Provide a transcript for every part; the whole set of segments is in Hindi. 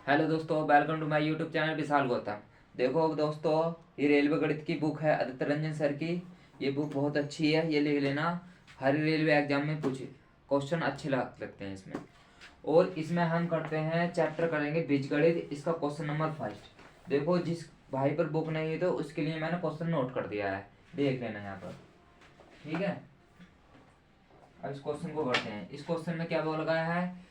हेलो दोस्तों, welcome to my YouTube channel Vishal Gautam. देखो दोस्तों, ये रेलवे गणित की बुक है आदित्य रंजन सर की। ये बुक बहुत अच्छी है, ये लिख लेना। हर रेलवे एग्जाम में कुछ क्वेश्चन अच्छे लगते हैं इसमें। और इसमें हम करते हैं चैप्टर करेंगे बीजगणित, इसका क्वेश्चन नंबर फर्स्ट। देखो, जिस भाई पर बुक नहीं है तो उसके लिए मैंने क्वेश्चन नोट कर दिया है, देख लेना यहाँ पर। ठीक है, अब इस क्वेश्चन को करते हैं। इस क्वेश्चन में क्या बोला गया है,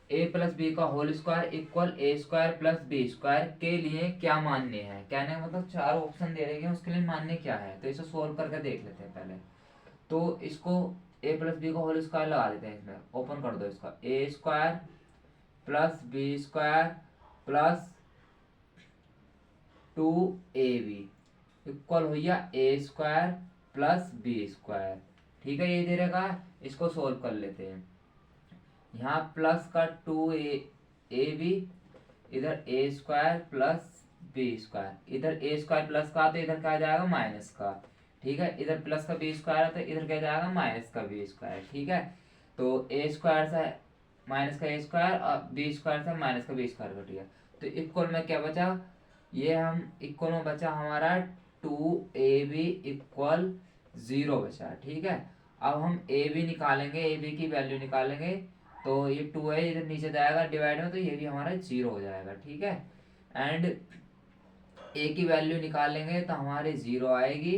ए प्लस बी का होल स्क्वायर इक्वल ए स्क्वायर प्लस बी स्क्वायर के लिए क्या मान्य है। कहने का मतलब चार ऑप्शन दे रहे हैं, उसके लिए मान्य क्या है, तो इसे सोल्व करके देख लेते हैं पहले। तो इसको ए प्लस बी का होल स्क्वायर लगा देते हैं, इसमें ओपन कर दो। इसका A square plus B square plus 2ab equal हो गया A square plus B square. ठीक है, ये दे रहेगा। इसको सोल्व कर लेते हैं। यहाँ प्लस का 2ab, इधर ए स्क्वायर प्लस बी स्क्वायर, इधर ए स्क्वायर प्लस का तो इधर क्या आ जाएगा माइनस का। ठीक है, इधर प्लस का बी स्क्वायर है तो इधर क्या जाएगा माइनस का बी स्क्वायर। ठीक है, तो ए स्क्वायर से माइनस का ए स्क्वायर और बी स्क्वायर से माइनस का बी स्क्वायर कट गया। तो इक्वल में क्या बचा, ये हम इक्वल में बचा हमारा 2ab इक्वल 0 बचा। ठीक है, अब हम ए बी निकालेंगे, ए बी की वैल्यू निकालेंगे। तो ये 2 है, इधर नीचे जाएगा डिवाइड में, तो ये भी हमारा 0 हो जाएगा। ठीक है, एंड ए की वैल्यू निकालेंगे तो हमारे 0 आएगी,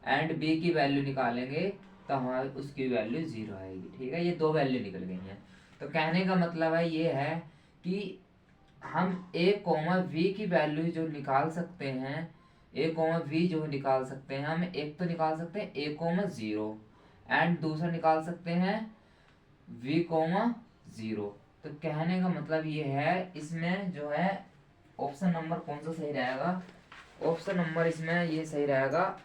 एंड बी की वैल्यू निकालेंगे तो हमारे उसकी वैल्यू 0 आएगी। ठीक है, ये दो वैल्यू निकल गई हैं। तो कहने का मतलब है ये है कि हम ए कोमा वी की वैल्यू जो निकाल सकते हैं, ए कोमा वी जो निकाल सकते हैं, हम एक तो निकाल सकते हैं ए कोमा 0, एंड दूसरा निकाल सकते हैं वी कोमा 0। तो कहने का मतलब ये है, इसमें जो है ऑप्शन नंबर कौन सा सही रहेगा, ऑप्शन नंबर इसमें ये सही रहेगा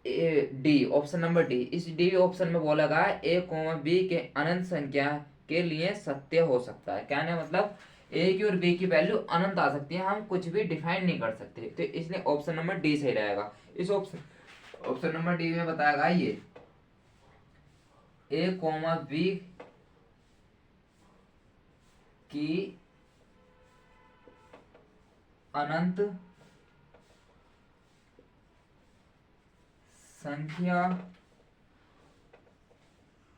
A D, option number D. इस डी ऑप्शन में बोला गया है ए कोमा बी के अनंत संख्या के लिए सत्य हो सकता है। कहने का मतलब ए की और बी की वैल्यू अनंत आ सकती है, हम कुछ भी डिफाइन नहीं कर सकते। तो इसलिए ऑप्शन नंबर डी सही रहेगा। इस ऑप्शन नंबर डी में बताया गया ये ए कोमा बी की अनंत संख्या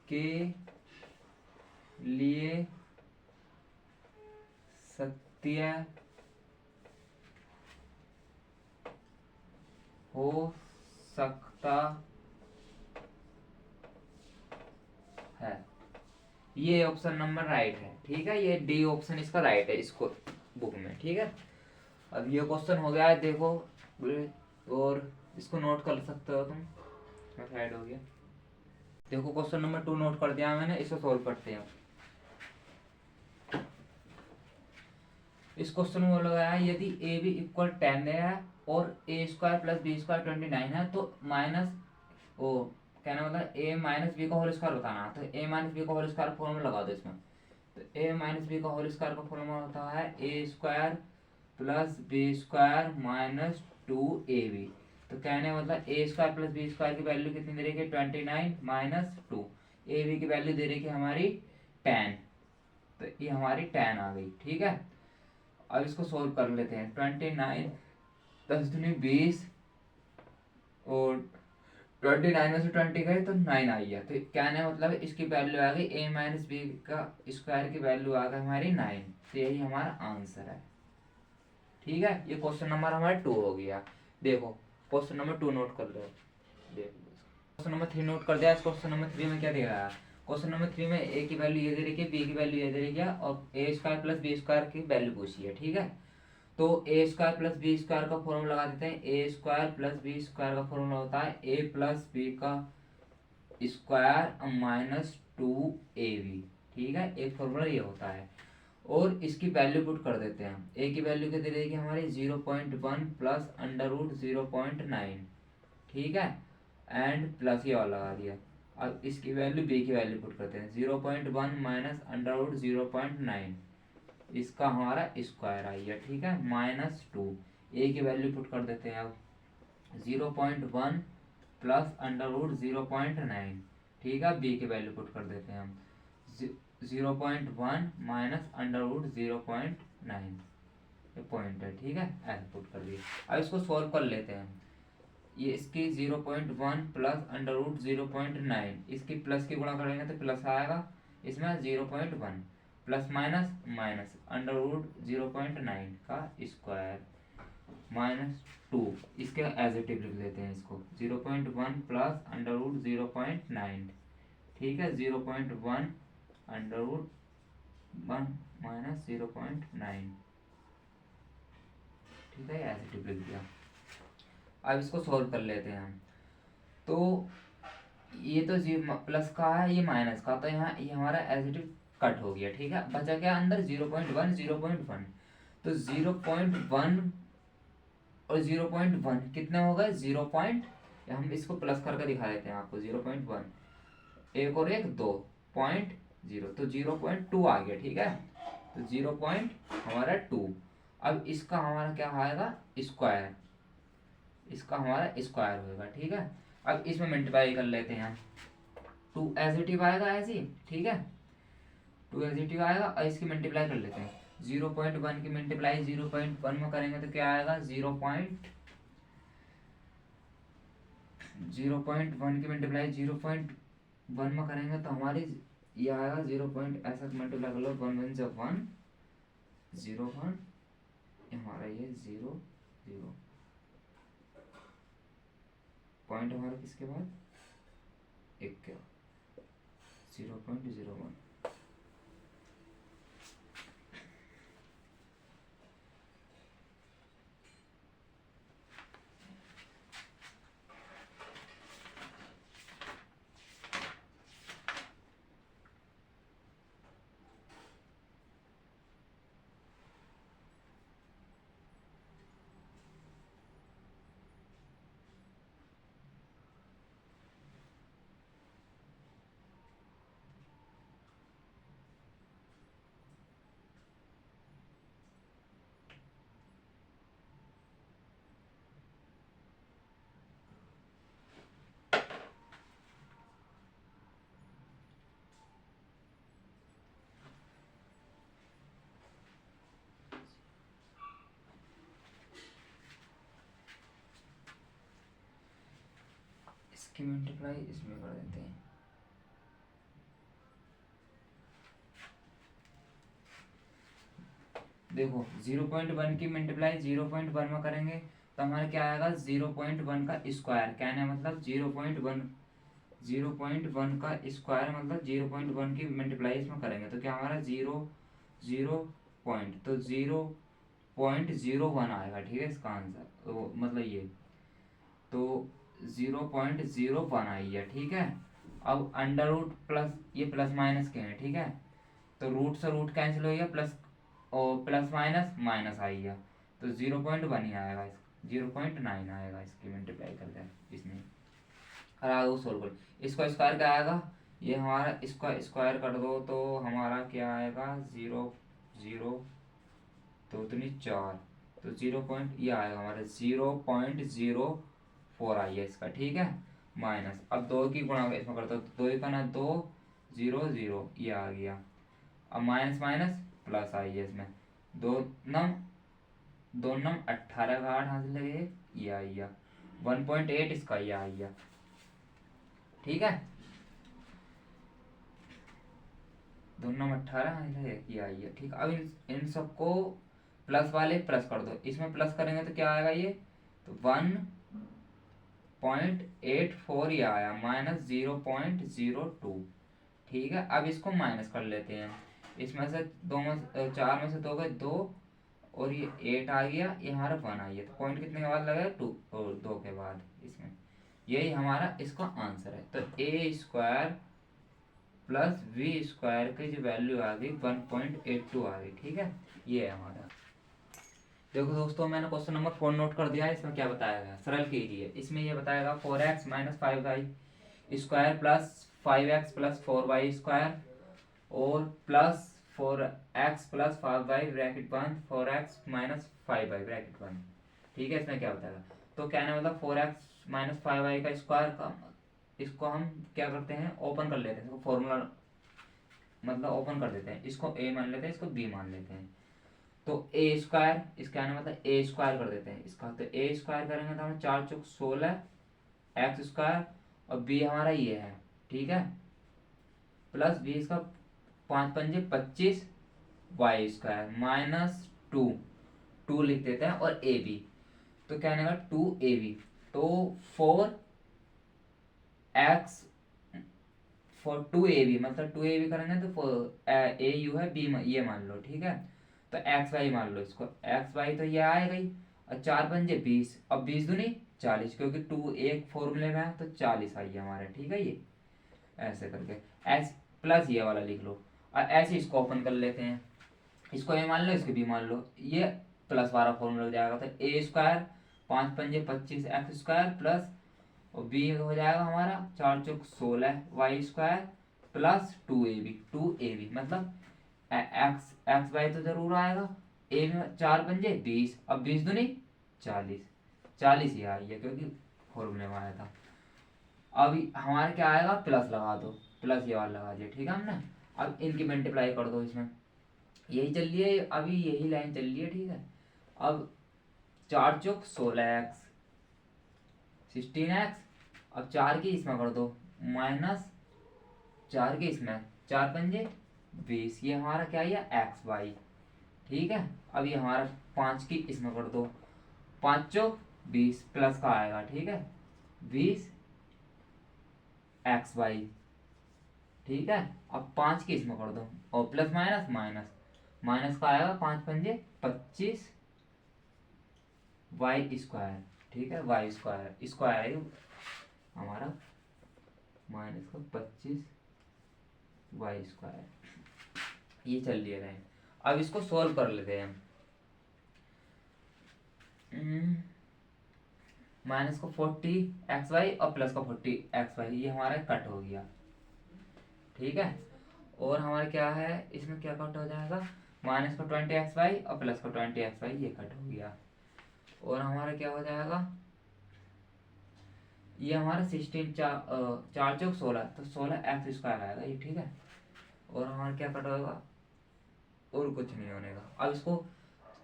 के लिए सत्य हो सकता है। ये ऑप्शन नंबर राइट है। ठीक है, ये डी ऑप्शन इसका राइट है इसको बुक में। ठीक है, अब ये क्वेश्चन हो गया है, देखो। और इसको नोट कर सकते हो तुम, साइड हो गया। देखो, क्वेश्चन नंबर 2 नोट कर दिया मैंने, इसको सोल्व करते हैं। इस क्वेश्चन में बोला गया है यदि ए बी इक्वल 10 है और A square plus B square 29 है, तो माइनस ओ कहना मतलब ए माइनस बी का होल स्क्वायर बताना। तो ए माइनस बी का होल स्क्वायर फॉर्मूला लगा दो इसमें। तो ए माइनस बी का होल स्क्वायर का फॉर्मूला होता है A square plus B square minus 2ab। तो कहने का मतलब A square plus B square की वैल्यू कितनी दे रही है 29 माइनस 2, ए बी की वैल्यू दे रही है हमारी 10। तो ये हमारी 10 आ गई। ठीक है, अब इसको सोल्व कर लेते हैं। 29 10 दूनी 20 और 29 में से 20 गए तो 9 आई है। तो कहने मतलब इसकी वैल्यू आ गई ए माइनस बी का स्क्वायर की वैल्यू आ गई हमारी 9। तो यही हमारा आंसर है। ठीक है, ये क्वेश्चन नंबर हमारा 2 हो गया। देखो, क्वेश्चन नंबर 2 नोट कर लो। देखो, क्वेश्चन नंबर 3 नोट कर दिया। क्वेश्चन नंबर 3 में क्या दिया है, क्वेश्चन नंबर 3 में ए की वैल्यू ये दे रही है, बी की वैल्यू ये दे रही है, और A square plus B square की वैल्यू पूछी है। ठीक है, तो ए स्क्वायर प्लस बी स्क्वायर का फॉर्मूला लगा देते हैं। ए स्क्वायर प्लस बी स्क्वायर का फॉर्मूला होता है ए प्लस बी का स्क्वायर माइनस 2ab। ठीक है, एक फॉर्मूला ये होता है। और इसकी वैल्यू पुट कर देते हैं। ए की वैल्यू क्या दे देगी हमारी 0.1 प्लस अंडर रूट 0.9। ठीक है, एंड प्लस ये वाला लगा दिया। अब इसकी वैल्यू बी की वैल्यू पुट करते हैं 0.1 माइनस अंडर रूट 0.9, इसका हमारा स्क्वायर आई है। ठीक है, माइनस 2, ए की वैल्यू पुट कर देते हैं अब 0.1 प्लस अंडर रूट 0.9। ठीक है, बी की वैल्यू पुट कर देते हैं हम 0.1 माइनस अंडर रूट 0.9, ये पॉइंट है, ठीक है, ऐसे पुट कर दिए। अब इसको सॉल्व कर लेते हैं। ये इसकी 0.1 प्लस अंडर रूट 0.9, इसकी प्लस की गुणा करेंगे तो प्लस आएगा, इसमें 0.1 plus minus minus under root 0.9 का स्क्वायर माइनस 2, इसके एज इट इज लिख लेते हैं इसको, 0.1 प्लस अंडर रूट 0.9, ठीक है, 0.1 अंडर रूट 1 माइनस 0.9, ठीक है, एज इट इज लिख दिया। अब इसको सोल्व कर लेते हैं हम। तो ये तो जी प्लस का है, ये माइनस का, तो यहाँ ये हमारा एज इट इज कट हो गया, ठीक है, बचा क्या अंदर 0.1 0.1, तो 0.1 और 0.1 कितने हो गए 0 पॉइंट, हम इसको प्लस करके दिखा देते हैं आपको, 0.1 एक और एक 2.0, तो 0.2 आ गया, ठीक है, तो 0. हमारा 2। अब इसका हमारा क्या आएगा स्क्वायर, इसका हमारा स्क्वायर होगा, ठीक है। अब इसमें मल्टीप्लाई कर लेते हैं, 2 एज इट इज आएगा ऐसे ही, ठीक है, 2 एज इट इज आएगा, और इसकी मल्टीप्लाई कर लेते हैं, 0.1 की मल्टीप्लाई 0.1 में करेंगे तो क्या आएगा 0.1 की मल्टीप्लाई 0.1 में करेंगे तो हमारी ये आएगा 0. ऐसा मल्टीप्लाई कर लो, 1 1 जब 1 0 1, हमारा ये 0 0 पॉइंट हमारा किसके बाद एक क्या 0.01। इसकी मल्टीप्लाई इसमें कर देते हैं, देखो 0.1 की मल्टीप्लाई 0.1 में करेंगे तो हमारा क्या आएगा 0.1 का स्क्वायर, कहने मतलब 0.1 का स्क्वायर मतलब 0.1 की मल्टीप्लाई इसमें करेंगे तो क्या हमारा 0 पॉइंट, तो 0.01 आएगा, ठीक है, इसका आंसर तो मतलब ये तो 0.01 आई है, ठीक है। अब अंडर रूट प्लस ये प्लस माइनस के हैं, ठीक है, तो रूट से रूट कैंसिल हो गया, प्लस और प्लस माइनस माइनस आई है, तो 0.1 ही आएगा, 0.9 आएगा इसकी मल्टीप्लाई कर दें इसमें। और आगे सोल्व कर, इसको स्क्वायर क्या आएगा, ये हमारा इसको स्क्वायर कर दो तो हमारा क्या आएगा 0 0 तो उतनी 4, तो 0. ये आएगा हमारा 0.04 आई है इसका, ठीक है, माइनस अब 2 की गुणा इसमें करते हो तो 2 का ना 2 0 0 ये आ गया, अब माइनस माइनस प्लस आई है इसमें, 2 नम 2 नम 18 का 8 हाथ लगे, ये आई है 1.8 इसका ये आई है, ठीक है, 2 नम 18 हाथ लगे ये आई है, ठीक। अब इन सबको प्लस वाले प्लस कर दो, इसमें प्लस करेंगे तो क्या आएगा ये, तो 1.84 ये आया माइनस 0.02, ठीक है। अब इसको माइनस कर लेते हैं, इसमें से 4 में से 2 गए 2 और ये 8 आ गया, ये हमारा 1 आ गया, तो पॉइंट कितने के बाद लगा 2 और 2 के बाद इसमें, यही हमारा इसका आंसर है। तो ए स्क्वायर प्लस वी स्क्वायर की जो वैल्यू आ गई 1.82 आ गई, ठीक है, ये है हमारा। देखो दोस्तों मैंने क्वेश्चन नंबर 4 नोट कर दिया है, इसमें क्या बताया गया सरल कीजिए। इसमें ये बताएगा 4x minus 5y square plus 5x plus 4y square और plus 4x plus 5y bracket बंद 4x माइनस 5y ब्रैकेट बंद, ठीक है। इसमें क्या बताएगा, तो कहने मतलब 4x माइनस 5y का स्क्वायर का इसको हम क्या करते हैं ओपन कर लेते हैं, फॉर्मूला मतलब ओपन कर देते हैं, इसको ए मान लेते हैं, इसको बी मान लेते हैं। तो ए स्क्वायर, इसका आने मतलब ए स्क्वायर कर देते हैं इसका, तो ए स्क्वायर करेंगे तो हमें 4×16 एक्स स्क्वायर, और बी हमारा ये है, ठीक है, प्लस बी इसका 5×5 = 25 वाई स्क्वायर माइनस 2 लिख देते हैं, और ए बी, तो क्या आएगा 2ab, तो 4x फॉर 2ab, मतलब 2ab करेंगे तो ए यू है, बी ये मान लो, ठीक है, तो एक्स वाई मान लो इसको, एक्स वाई तो ये आएगा ही, और 4×5 = 20, अब 20×2 = 40, क्योंकि 2 एक फॉर्मूले में है तो 40 आई है हमारा, ठीक है, ये ऐसे करके एस प्लस ये वाला लिख लो, और ऐसे इसको ओपन कर लेते हैं, इसको ए मान लो, इसको बी मान लो, ये प्लस वाला फॉर्मूला हो जाएगा, तो ए स्क्वायर 5×5 = 25 एक्स स्क्वायर प्लस, और बी हो जाएगा हमारा 4×16 वाई स्क्वायर प्लस 2ab मतलब एक्स एक्स वाई तो जरूर आएगा, ए में 4×5 = 20, अब 20×2 = 40, 40 ही आई है क्योंकि फॉर्मूले में आया था। अब हमारा क्या आएगा, प्लस लगा दो, प्लस ये वाला लगा दिया, ठीक है हमने, अब इनकी मल्टीप्लाई कर दो इसमें, यही चल रही है अभी, यही लाइन चल रही है, ठीक है। अब 4×16 16x, अब 4 की इसमें कर दो, माइनस 4 के इसमें, 4×5 = 20, ये हमारा क्या है एक्स वाई, ठीक है। अब ये हमारा 5 की इसमें कर दो, 5×20 प्लस का आएगा, ठीक है, 20 एक्स वाई, ठीक है। अब 5 की इसमें कर दो, और प्लस माइनस माइनस, माइनस का आएगा 5×5 = 25 वाई स्क्वायर, ठीक है, वाई स्क्वायर स्क्वायर है हमारा, -25 वाई स्क्वायर, ये चल रही है लाइन। अब इसको सॉल्व कर लेते हैं हम, माइनस को 40 एक्स वाई और प्लस को 40 एक्स वाई, ये हमारा कट हो गया, ठीक है। और हमारा क्या है, इसमें क्या कट हो जाएगा, माइनस को 20 एक्स वाई और प्लस को 20 एक्स वाई, ये कट हो गया, और हमारा क्या हो जाएगा, ये हमारा 16 4×16, तो 16 एक्स स्क्वायर आएगा ये, ठीक है। और हमारा क्या कट होगा, और कुछ नहीं होने का। अब इसको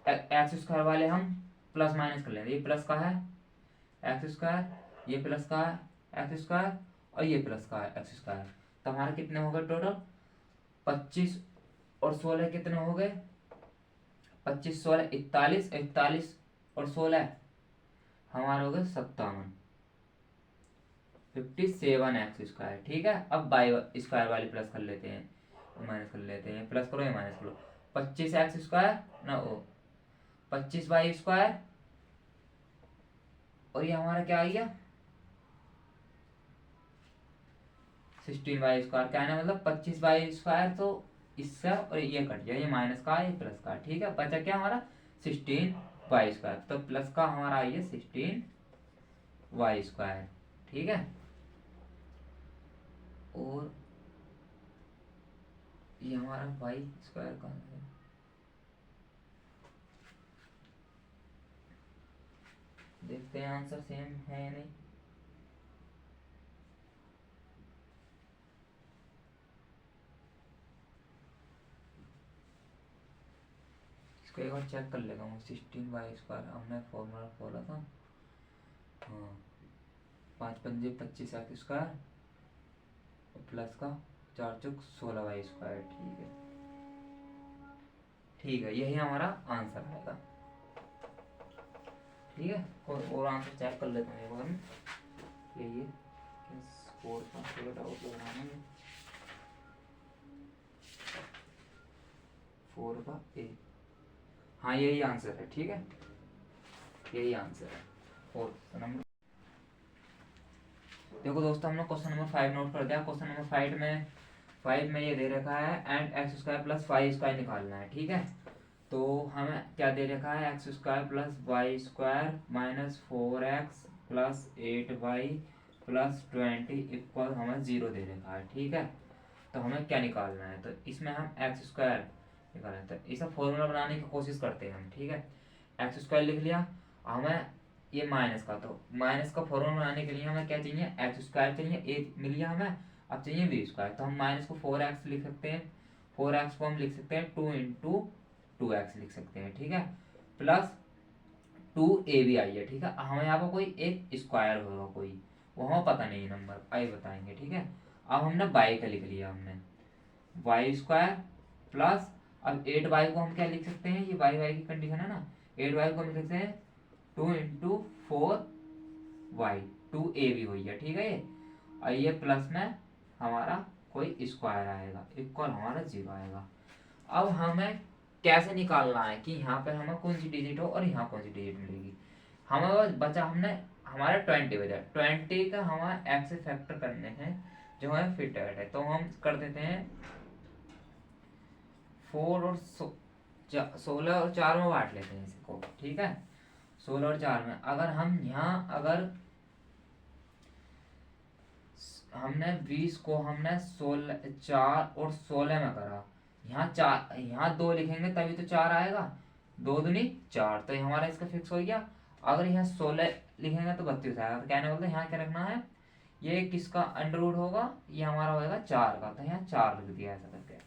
एक्स स्क्वायर वाले हम प्लस माइनस कर लेंगे, ये प्लस का है एक्स स्क्वायर, ये प्लस का है एक्स स्क्वायर, और ये प्लस का है एक्स स्क्वायर, तो हमारे कितने हो गए टोटल, 25 और 16 कितने हो गए, 25 16 41, 41 और 16 हमारे हो गए 57, 57 एक्स स्क्वायर, ठीक है। अब बाई स्क्वायर वाली प्लस कर लेते हैं, माइनस कर लेते हैं, प्लस करो या माइनस करो, 25 एक्स स्क्वायर ना ओ 25 वाई स्क्वायर, और ये हमारा क्या आ गया 16 वाई स्क्वायर, क्या है ना, मतलब 25 वाई स्क्वायर, तो इससे और ये कट गया, ये माइनस का ये प्लस का, ठीक है, बचा क्या हमारा 16 वाई स्क्वायर, तो प्लस का हमारा आई है 16 वाई स्क्वायर, ठीक है। और ये हमारा वाई स्क्वायर का है, देखते हैं आंसर सेम है या नहीं, इसको एक बार चेक कर लेगा हूँ, 16 वाई स्क्वायर हमने फॉर्मूला खोला था, हाँ, 5×5 = 25 एक्स स्क्वायर प्लस का 4×16 वाई स्क्वायर, ठीक है, ठीक है, यही हमारा आंसर आएगा, ठीक है। कोई और आंसर चेक कर लेते हैं एक बार में, यही है, स्कोर का थोड़ा डाउट लग रहा है, 4 का ए, हाँ यही आंसर है, ठीक है, यही आंसर है 4 नंबर। देखो दोस्तों, हमने क्वेश्चन नंबर 5 नोट कर दिया। क्वेश्चन नंबर 5 में ये दे रखा है and X square plus Y square निकालना है, ठीक है। तो हमें क्या दे रखा है, X square plus Y square minus 4x plus 8y plus 20 equal हमें 0 दे रखा है, ठीक है। तो हमें क्या निकालना है, तो इसमें हम एक्स स्क्वायर निकालें, तो इसका फॉर्मूला बनाने की कोशिश करते हैं हम, ठीक है। एक्स स्क्वायर लिख लिया, हमें ये माइनस का, तो माइनस का फॉर्मूला बनाने के लिए हमें क्या चाहिए, एक्स स्क्वायर चाहिए, ए मिल गया हमें, अब चाहिए वी स्क्वायर, तो हम माइनस को 4x लिख सकते हैं, 4x को हम लिख सकते हैं 2 इंटू 2x लिख सकते हैं, ठीक है, प्लस 2a भी आई है, ठीक है। हमें यहाँ पर कोई एक स्क्वायर होगा कोई, वो हमें पता नहीं है, नंबर आइए बताएंगे, ठीक है। अब हमने बाई का लिख लिया हमने, वाई स्क्वायर प्लस, अब 8y को हम क्या लिख सकते हैं, ये y की कंडीशन है ना, 8y को हम लिख सकते हैं 2 इंटू 4y, 2a भी हुई है, ठीक है ये, और ये प्लस में हमारा कोई स्क्वायर आएगा, इक्वल हमारा 0 आएगा। अब हमें कैसे निकालना है कि यहाँ पे हमें कौन सी डिजिट हो और यहाँ कौन सी डिजिट मिलेगी। हमें बस बचा, हमने हमारा 20 बचा, 20 का हमारा एक्स से फैक्टर करने हैं जो हमें फिट है, तो हम कर देते हैं 4 और 16 और 4 में बांट लेते हैं इसको, ठीक है। 16 और 4 में अगर हम यहाँ, अगर हमने 20 को हमने 16 4 और 16 में करा, यहाँ 4, यहाँ 2 लिखेंगे तभी तो 4 आएगा, 2 दूनी 4, तो ये हमारा इसका फिक्स हो गया। अगर यहाँ 16 लिखेंगे तो 32 आएगा, तो कहने बोलते हैं यहाँ क्या रखना है, ये किसका अंडर रूट होगा, ये हमारा होगा 4 का, तो यहाँ 4 लिख दिया ऐसा करके,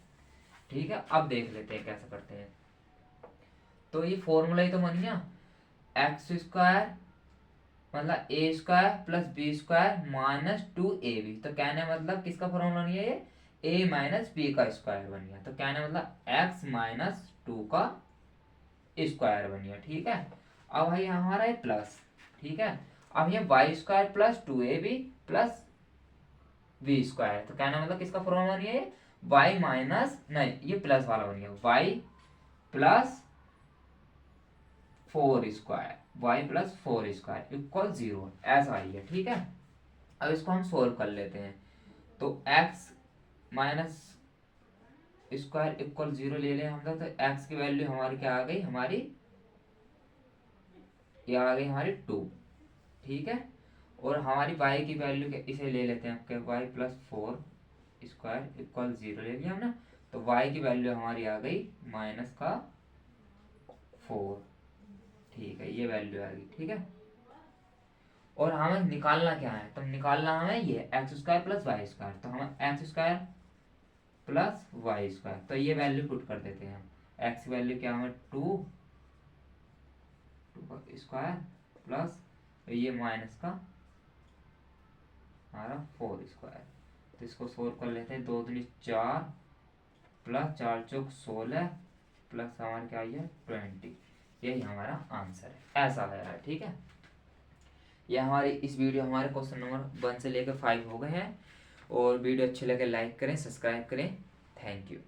ठीक है। अब देख लेते हैं कैसे करते हैं। तो ये फॉर्मूला ही तो बन गया, एक्स स्क्वायर मतलब A square plus B square minus 2ab, तो कहने मतलब किसका फॉर्मूला नहीं है ये, a माइनस बी का स्क्वायर बन गया, तो कहने मतलब x माइनस 2 का स्क्वायर बन गया, ठीक है। अब भाई हमारा है प्लस, ठीक है। अब ये वाई स्क्वायर प्लस 2ab प्लस बी स्क्वायर, तो कहना मतलब किसका फॉर्मूला बन गया ये, y माइनस, नहीं ये प्लस वाला बन गया, y plus 4 square, y plus 4 square equal 0, ऐसा आई है, ठीक है। अब इसको हम सोल्व कर लेते हैं, तो x माइनस स्क्वायर इक्वल 0 ले लें हम लोग, तो x की वैल्यू हमारी क्या आ गई, हमारी ये आ गई हमारी 2, ठीक है। और हमारी y की वैल्यू इसे ले लेते हैं, क्या y प्लस 4 स्क्वायर इक्वल 0 ले लिया हमने, तो y की वैल्यू हमारी आ गई माइनस का 4, ठीक है, ये वैल्यू आ गई, ठीक है। और हमें निकालना क्या है, तो निकालना हमें ये X square plus Y square, तो हमें X square plus Y square, तो ये वैल्यू पुट कर देते हैं हम, एक्स की वैल्यू क्या हमें 2 का स्क्वायर प्लस ये माइनस का हमारा 4 स्क्वायर, तो इसको सोल्व कर लेते हैं, 2 दूनी 4 प्लस 4 चौक 16 प्लस हमारा क्या है 20, यही हमारा आंसर है, ऐसा है, ठीक है। ये हमारी इस वीडियो, हमारे क्वेश्चन नंबर 1 से लेकर 5 हो गए हैं, और वीडियो अच्छे लगे लाइक करें, सब्सक्राइब करें, थैंक यू।